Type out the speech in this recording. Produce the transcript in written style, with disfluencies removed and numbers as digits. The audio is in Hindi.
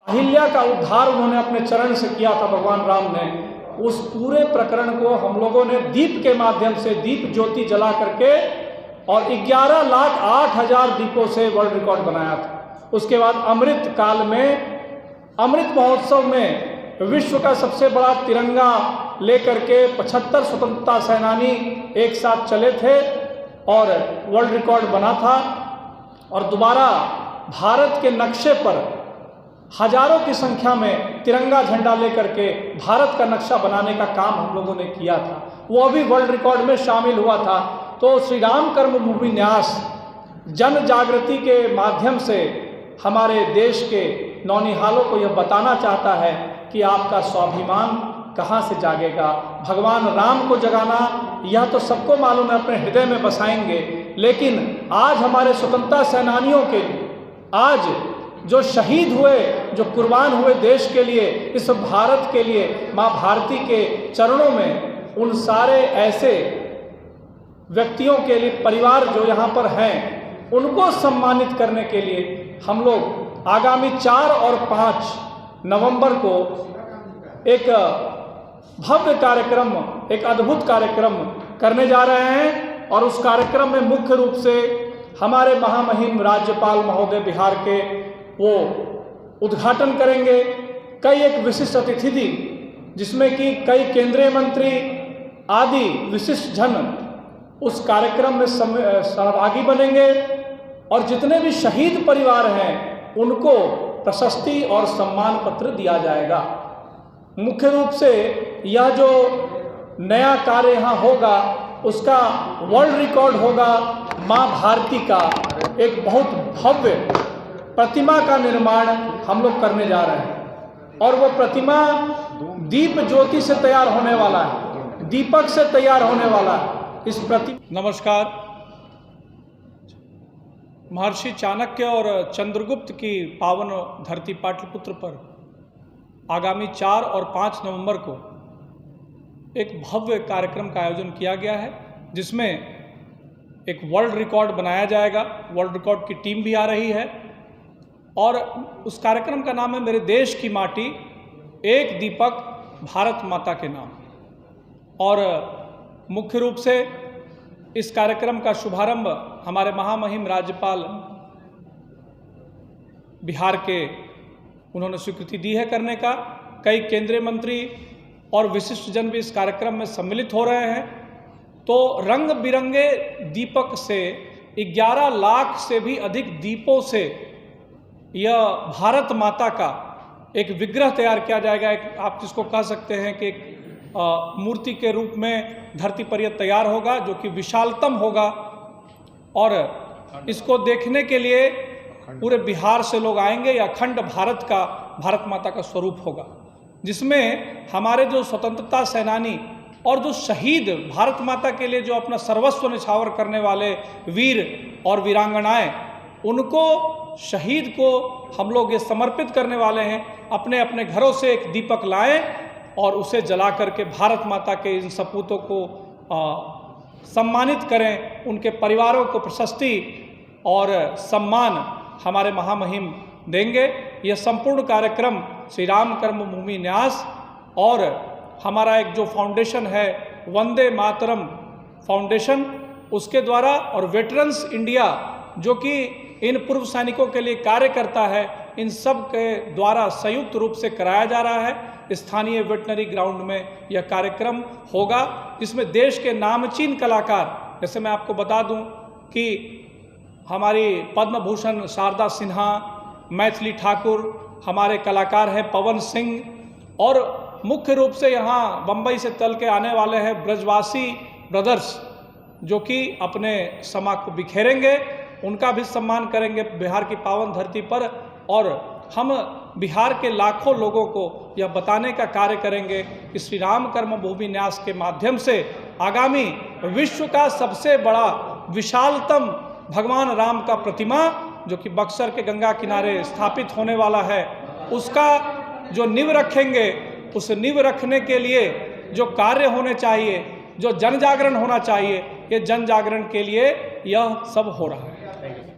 अहिल्या का उद्धार उन्होंने अपने चरण से किया था भगवान राम ने। उस पूरे प्रकरण को हम लोगों ने दीप के माध्यम से दीप ज्योति जला करके और 11,08,000 दीपों से वर्ल्ड रिकॉर्ड बनाया था। उसके बाद अमृत काल में, अमृत महोत्सव में विश्व का सबसे बड़ा तिरंगा लेकर के 75 स्वतंत्रता सेनानी एक साथ चले थे और वर्ल्ड रिकॉर्ड बना था। और दोबारा भारत के नक्शे पर हजारों की संख्या में तिरंगा झंडा लेकर के भारत का नक्शा बनाने का काम हम लोगों ने किया था, वो भी वर्ल्ड रिकॉर्ड में शामिल हुआ था। तो श्री राम कर्मभूमि न्यास जन जागृति के माध्यम से हमारे देश के नौनिहालों को यह बताना चाहता है कि आपका स्वाभिमान कहाँ से जागेगा। भगवान राम को जगाना यह तो सबको मालूम है, अपने हृदय में बसाएंगे, लेकिन आज हमारे स्वतंत्रता सेनानियों के लिए, आज जो शहीद हुए, जो कुर्बान हुए देश के लिए, इस भारत के लिए, माँ भारती के चरणों में, उन सारे ऐसे व्यक्तियों के लिए, परिवार जो यहाँ पर हैं, उनको सम्मानित करने के लिए हम लोग आगामी 4 और 5 नवंबर को एक भव्य कार्यक्रम, एक अद्भुत कार्यक्रम करने जा रहे हैं। और उस कार्यक्रम में मुख्य रूप से हमारे महामहिम राज्यपाल महोदय बिहार के वो उद्घाटन करेंगे। कई एक विशिष्ट अतिथि थी जिसमें कि कई केंद्रीय मंत्री आदि विशिष्ट जन उस कार्यक्रम में सहभागी बनेंगे और जितने भी शहीद परिवार हैं उनको प्रशस्ति और सम्मान पत्र दिया जाएगा। मुख्य रूप से यह जो नया कार्य यहाँ होगा उसका वर्ल्ड रिकॉर्ड होगा। माँ भारती का एक बहुत भव्य प्रतिमा का निर्माण हम लोग करने जा रहे हैं और वो प्रतिमा दीप ज्योति से तैयार होने वाला है, दीपक से तैयार होने वाला है। इस नमस्कार। महर्षि चाणक्य और चंद्रगुप्त की पावन धरती पाटलिपुत्र पर आगामी 4 और 5 नवंबर को एक भव्य कार्यक्रम का आयोजन किया गया है, जिसमें एक वर्ल्ड रिकॉर्ड बनाया जाएगा। वर्ल्ड रिकॉर्ड की टीम भी आ रही है और उस कार्यक्रम का नाम है मेरे देश की माटी, एक दीपक भारत माता के नाम। और मुख्य रूप से इस कार्यक्रम का शुभारंभ हमारे महामहिम राज्यपाल बिहार के उन्होंने स्वीकृति दी है करने का। कई केंद्रीय मंत्री और विशिष्ट जन भी इस कार्यक्रम में सम्मिलित हो रहे हैं। तो रंग बिरंगे दीपक से 11 लाख से भी अधिक दीपों से यह भारत माता का एक विग्रह तैयार किया जाएगा। एक आप जिसको कह सकते हैं कि एक मूर्ति के रूप में धरती पर यह तैयार होगा, जो कि विशालतम होगा। और इसको देखने के लिए पूरे बिहार से लोग आएंगे। यह अखंड भारत का, भारत माता का स्वरूप होगा, जिसमें हमारे जो स्वतंत्रता सेनानी और जो शहीद भारत माता के लिए जो अपना सर्वस्व निछावर करने वाले वीर और वीरांगनाएं, उनको शहीद को हम लोग ये समर्पित करने वाले हैं। अपने अपने घरों से एक दीपक लाएं और उसे जला करके भारत माता के इन सपूतों को सम्मानित करें। उनके परिवारों को प्रशस्ति और सम्मान हमारे महामहिम देंगे। यह संपूर्ण कार्यक्रम श्री राम कर्मभूमि न्यास और हमारा एक जो फाउंडेशन है वंदे मातरम फाउंडेशन, उसके द्वारा, और वेटरन्स इंडिया जो कि इन पूर्व सैनिकों के लिए कार्य करता है, इन सब के द्वारा संयुक्त रूप से कराया जा रहा है। स्थानीय वेटनरी ग्राउंड में यह कार्यक्रम होगा, जिसमें देश के नामचीन कलाकार, जैसे मैं आपको बता दूं कि हमारी पद्म भूषण शारदा सिन्हा, मैथिली ठाकुर हमारे कलाकार हैं, पवन सिंह, और मुख्य रूप से यहाँ बम्बई से चल के आने वाले हैं ब्रजवासी ब्रदर्स, जो कि अपने समा को बिखेरेंगे। उनका भी सम्मान करेंगे बिहार की पावन धरती पर। और हम बिहार के लाखों लोगों को यह बताने का कार्य करेंगे कि श्री राम कर्मभूमि न्यास के माध्यम से आगामी विश्व का सबसे बड़ा विशालतम भगवान राम का प्रतिमा, जो कि बक्सर के गंगा किनारे स्थापित होने वाला है, उसका जो नींव रखेंगे, उस नींव रखने के लिए जो कार्य होने चाहिए, जो जन जागरण होना चाहिए, ये जन जागरण के लिए यह सब हो रहा है।